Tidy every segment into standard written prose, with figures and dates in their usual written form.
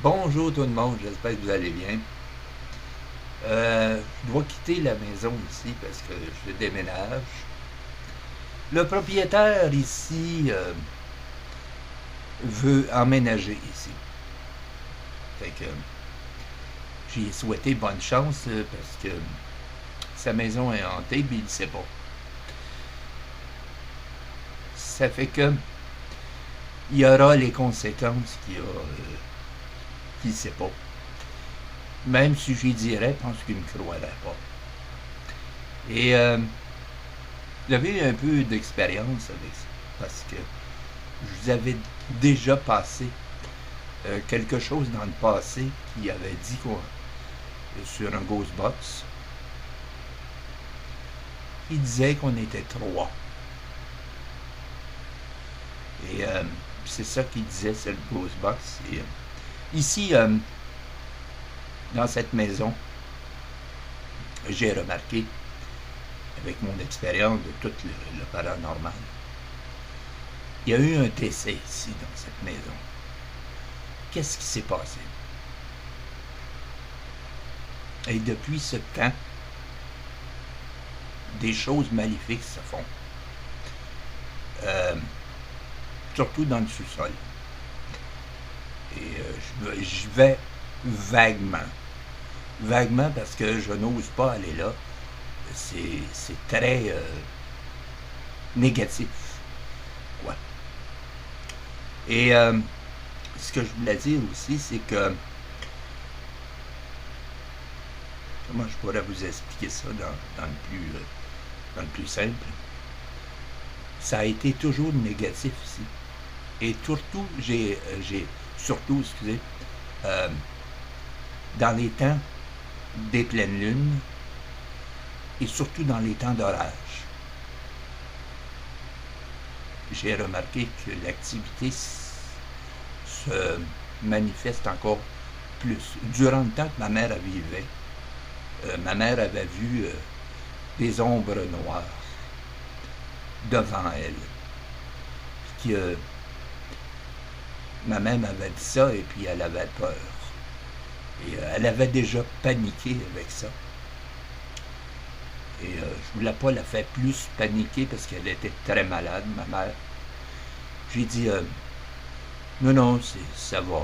Bonjour tout le monde, j'espère que vous allez bien. Je dois quitter la maison ici parce que je déménage. Le propriétaire ici veut emménager ici. Fait que j'ai souhaité bonne chance parce que sa maison est hantée, mais il ne sait pas. Ça fait que il y aura les conséquences qu'il ne sait pas. Même si j'y dirais, je pense qu'il ne me croirait pas. Et j'avais un peu d'expérience avec ça parce que je vous avais déjà passé quelque chose dans le passé qui avait dit qu'on sur un Ghostbox. Il disait qu'on était trois. Et c'est ça qu'il disait, c'est le Ghostbox. Et, ici, dans cette maison, j'ai remarqué, avec mon expérience de tout le paranormal, il y a eu un décès ici, dans cette maison. Qu'est-ce qui s'est passé? Et depuis ce temps, des choses maléfiques se font. Euh, Surtout dans le sous-sol. Et je vais vaguement. Vaguement parce que je n'ose pas aller là. C'est très négatif. Quoi. Et ce que je voulais dire aussi, c'est que comment je pourrais vous expliquer ça dans le plus simple? Ça a été toujours négatif ici. Et surtout, surtout, excusez, euh, dans les temps des pleines lunes et surtout dans les temps d'orage. J'ai remarqué que l'activité se manifeste encore plus. Durant le temps que ma mère vivait, ma mère avait vu des ombres noires devant elle. Qui, ma mère m'avait dit ça et puis elle avait peur. Et elle avait déjà paniqué avec ça. Et je voulais pas la faire plus paniquer parce qu'elle était très malade, ma mère. J'ai dit, non, non, ça va.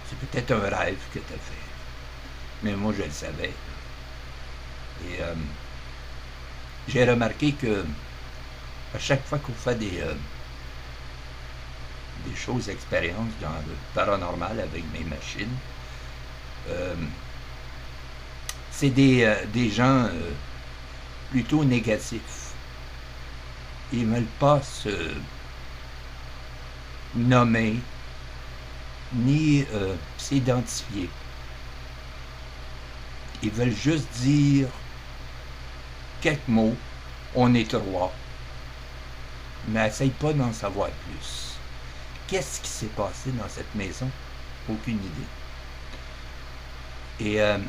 C'est peut-être un rêve que tu as fait. Mais moi, je le savais. Et j'ai remarqué que à chaque fois qu'on fait des choses, expériences dans le paranormal avec mes machines, c'est des gens plutôt négatifs. Ils ne veulent pas se nommer ni s'identifier. Ils veulent juste dire quelques mots. On est trois. Mais essaye pas d'en savoir plus. Qu'est-ce qui s'est passé dans cette maison? Aucune idée. Et le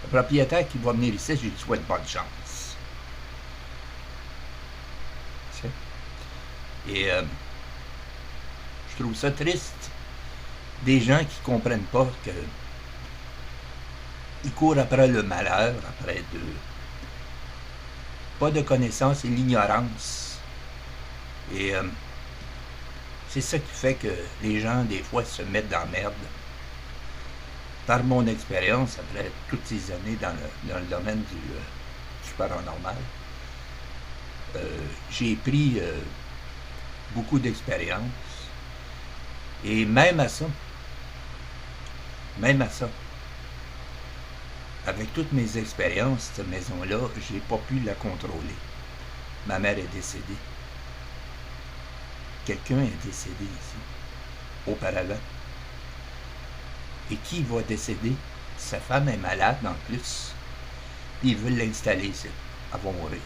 propriétaire qui va venir ici, je lui souhaite bonne chance. Et je trouve ça triste. Des gens qui ne comprennent pas que ils courent après le malheur, après pas de connaissance et l'ignorance. Et c'est ça qui fait que les gens, des fois, se mettent dans la merde. Par mon expérience, après toutes ces années dans le domaine du paranormal, j'ai pris beaucoup d'expérience. Et même à ça, avec toutes mes expériences, cette maison-là, j'ai pas pu la contrôler. Ma mère est décédée. Quelqu'un est décédé ici, auparavant. Et qui va décéder? Sa femme est malade en plus. Puis ils veulent l'installer ici. Elle va mourir.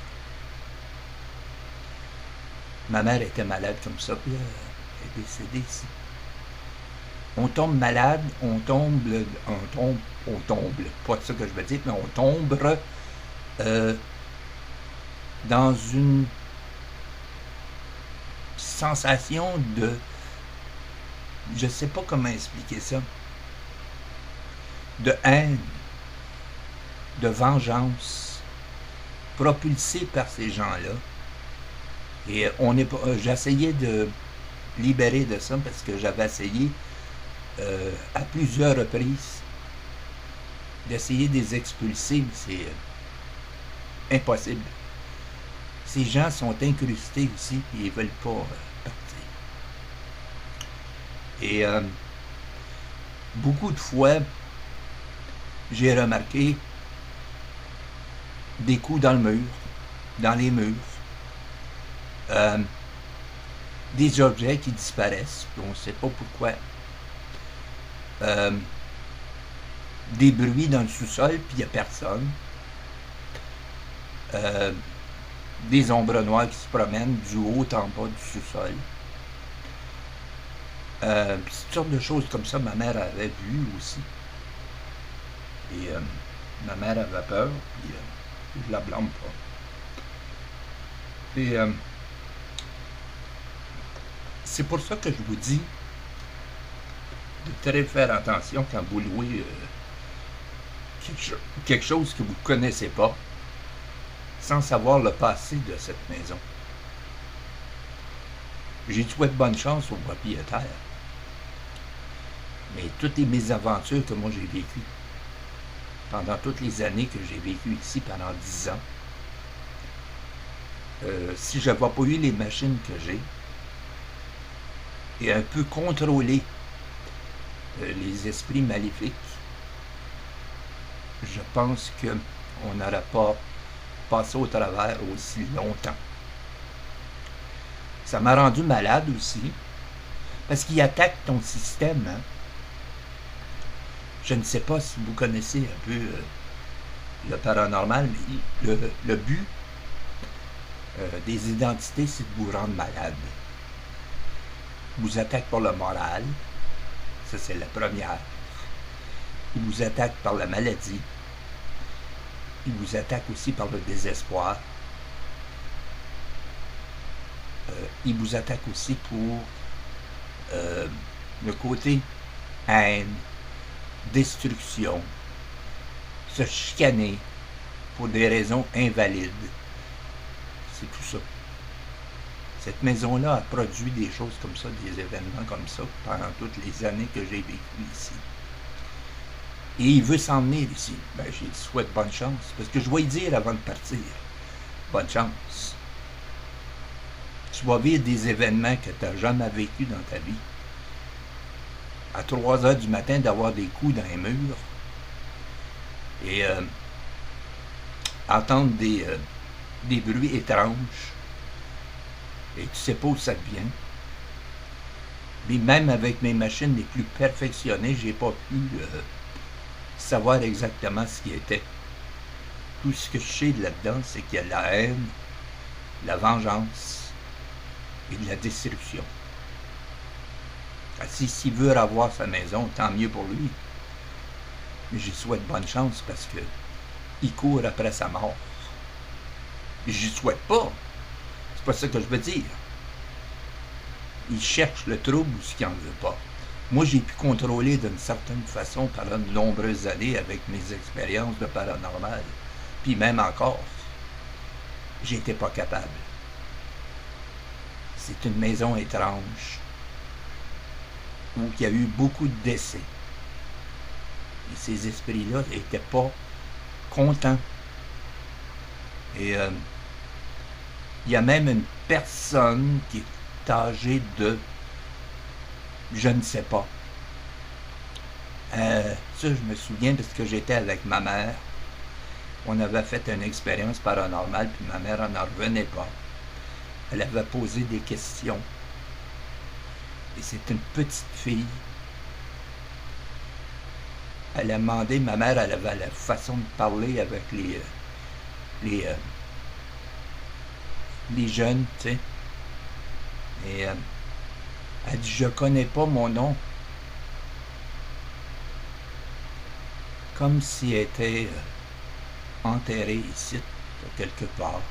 Ma mère était malade comme ça, puis elle est décédée ici. On tombe malade, on tombe, pas ça que je veux dire, mais on tombe dans une sensation je sais pas comment expliquer ça, de haine, de vengeance, propulsée par ces gens-là. Et j'essayais de libérer de ça parce que j'avais essayé à plusieurs reprises d'essayer de les expulser, mais c'est impossible. Ces gens sont incrustés aussi et ils veulent pas partir. Et beaucoup de fois, j'ai remarqué des coups dans le mur, dans les murs, des objets qui disparaissent, on ne sait pas pourquoi, des bruits dans le sous-sol, puis il n'y a personne, des ombres noires qui se promènent du haut en bas du sous-sol. Puis toutes sortes de choses comme ça, ma mère avait vu aussi. Et ma mère avait peur, puis je la blâme pas. Et c'est pour ça que je vous dis de très faire attention quand vous louez quelque chose que vous ne connaissez pas, sans savoir le passé de cette maison. J'ai souhaité bonne chance au propriétaire. Mais toutes les mésaventures que moi j'ai vécues, pendant toutes les années que j'ai vécues ici, pendant 10 ans, si je n'avais pas eu les machines que j'ai, et un peu contrôler les esprits maléfiques, je pense qu'on n'aurait pas passé au travers aussi longtemps. Ça m'a rendu malade aussi, parce qu'il attaque ton système. Hein? Je ne sais pas si vous connaissez un peu le paranormal, mais le but des identités, c'est de vous rendre malade. Il vous attaque par le moral, ça c'est la première. Il vous attaque par la maladie. Il vous attaque aussi par le désespoir. Il vous attaque aussi pour le côté haine, destruction, se chicaner pour des raisons invalides. C'est tout ça. Cette maison-là a produit des choses comme ça, des événements comme ça, pendant toutes les années que j'ai vécu ici. Et il veut s'emmener ici. Ben, j'ai souhaite bonne chance, parce que je vais lui dire avant de partir, bonne chance. Tu vas vivre des événements que tu n'as jamais vécu dans ta vie. À 3 heures du matin, d'avoir des coups dans les murs et entendre des bruits étranges. Et tu sais pas où ça vient. Mais même avec mes machines les plus perfectionnées, j'ai pas pu savoir exactement ce qui était. Tout ce que je sais là-dedans, c'est qu'il y a la haine, la vengeance et de la destruction. S'il veut avoir sa maison, tant mieux pour lui. Mais j'y souhaite bonne chance parce que il court après sa mort. J'y souhaite pas. C'est pas ça que je veux dire. Il cherche le trouble ou ce qu'il n'en veut pas. Moi, j'ai pu contrôler d'une certaine façon pendant de nombreuses années avec mes expériences de paranormal. Puis même encore, j'étais pas capable. C'est une maison étrange où il y a eu beaucoup de décès. Et ces esprits-là n'étaient pas contents. Et il y a même une personne qui est âgée de, je ne sais pas. Ça, je me souviens parce que j'étais avec ma mère. On avait fait une expérience paranormale, puis ma mère n'en revenait pas. Elle avait posé des questions. Et c'est une petite fille. Elle a demandé, ma mère, elle avait la façon de parler avec les jeunes, tu sais. Et elle dit, je connais pas mon nom. Comme si elle était enterrée ici, quelque part,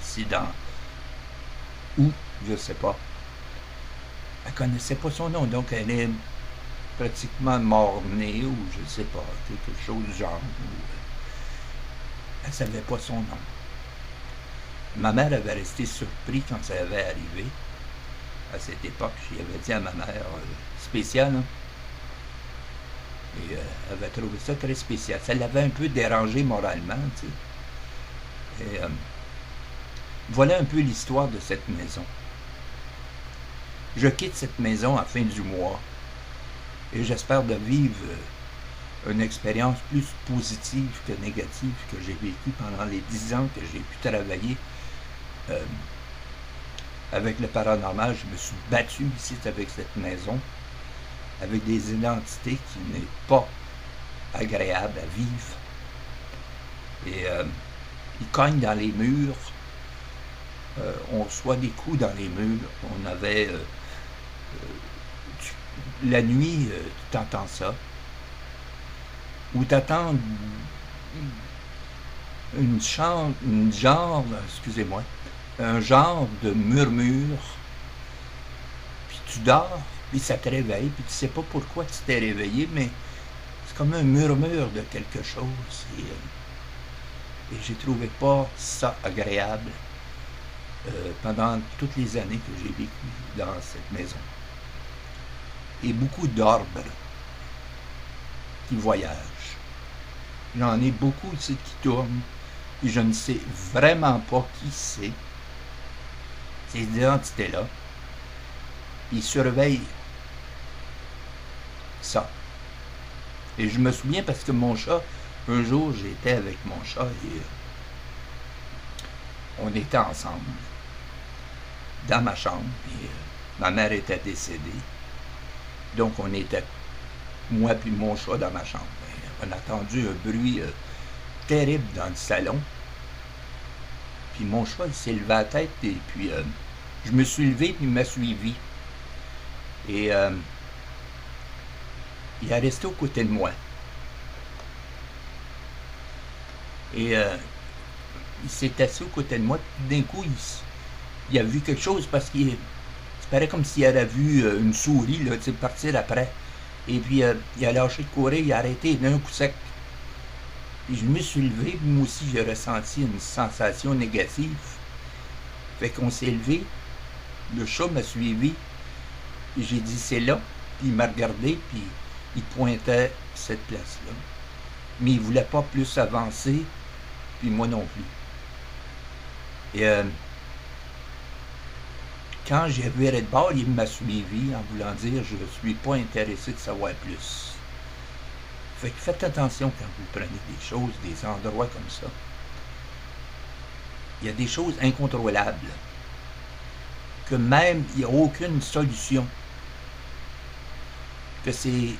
ici dans... Où, je sais pas. Elle connaissait pas son nom, donc elle est pratiquement mort-née, ou je sais pas, quelque chose du genre. Elle savait pas son nom. Ma mère avait resté surpris quand ça avait arrivé. À cette époque, j'avais dit à ma mère, spécial, hein? Et elle avait trouvé ça très spécial. Ça l'avait un peu dérangé moralement, tu sais. Et voilà un peu l'histoire de cette maison. Je quitte cette maison à la fin du mois et j'espère de vivre une expérience plus positive que négative que j'ai vécue pendant les 10 ans que j'ai pu travailler avec le paranormal. Je me suis battu ici avec cette maison, avec des identités qui n'est pas agréable à vivre. Et ils cognent dans les murs, on reçoit des coups dans les murs. On avait la nuit, tu entends ça, ou tu entends un genre de murmure, puis tu dors, puis ça te réveille, puis tu sais pas pourquoi tu t'es réveillé, mais c'est comme un murmure de quelque chose. Et j'ai trouvé pas ça agréable pendant toutes les années que j'ai vécu dans cette maison. Et beaucoup d'orbres qui voyagent. J'en ai beaucoup ici qui tournent, et je ne sais vraiment pas qui c'est. Ces identités-là. Ils surveillent ça. Et je me souviens parce que mon chat, un jour j'étais avec mon chat et on était ensemble dans ma chambre. Et ma mère était décédée. Donc on était, moi puis mon chat, dans ma chambre. Et on a entendu un bruit terrible dans le salon. Puis mon chat, il s'est levé à la tête et puis je me suis levé puis il m'a suivi. Et il est resté aux côtés de moi. Et il s'est assis aux côtés de moi, puis d'un coup, il a vu quelque chose parce qu'il paraît comme s'il avait vu une souris là, partir après. Et puis il a lâché de courir, il a arrêté d'un coup sec. Puis je me suis levé, puis moi aussi j'ai ressenti une sensation négative. Fait qu'on s'est levé, le chat m'a suivi, et j'ai dit c'est là, puis il m'a regardé, puis il pointait cette place-là. Mais il ne voulait pas plus avancer, puis moi non plus. Et quand j'ai viré de bord, il m'a suivi en voulant dire je ne suis pas intéressé de savoir plus. Fait que faites attention quand vous prenez des choses, des endroits comme ça. Il y a des choses incontrôlables, que même il n'y a aucune solution, que ces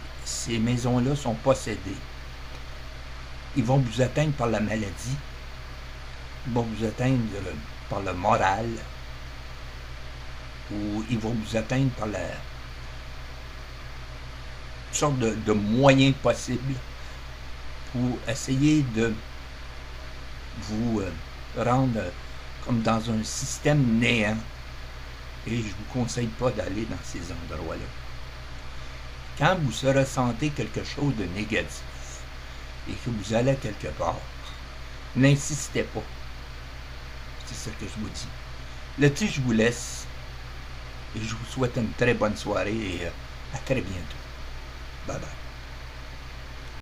maisons-là sont possédées. Ils vont vous atteindre par la maladie, ils vont vous atteindre par le moral, ou ils vont vous atteindre par toutes sortes de moyens possibles pour essayer de vous rendre comme dans un système néant. Et je ne vous conseille pas d'aller dans ces endroits-là. Quand vous ressentez quelque chose de négatif et que vous allez quelque part, n'insistez pas. C'est ça que je vous dis. Là-dessus, je vous laisse et je vous souhaite une très bonne soirée et à très bientôt. Bye bye.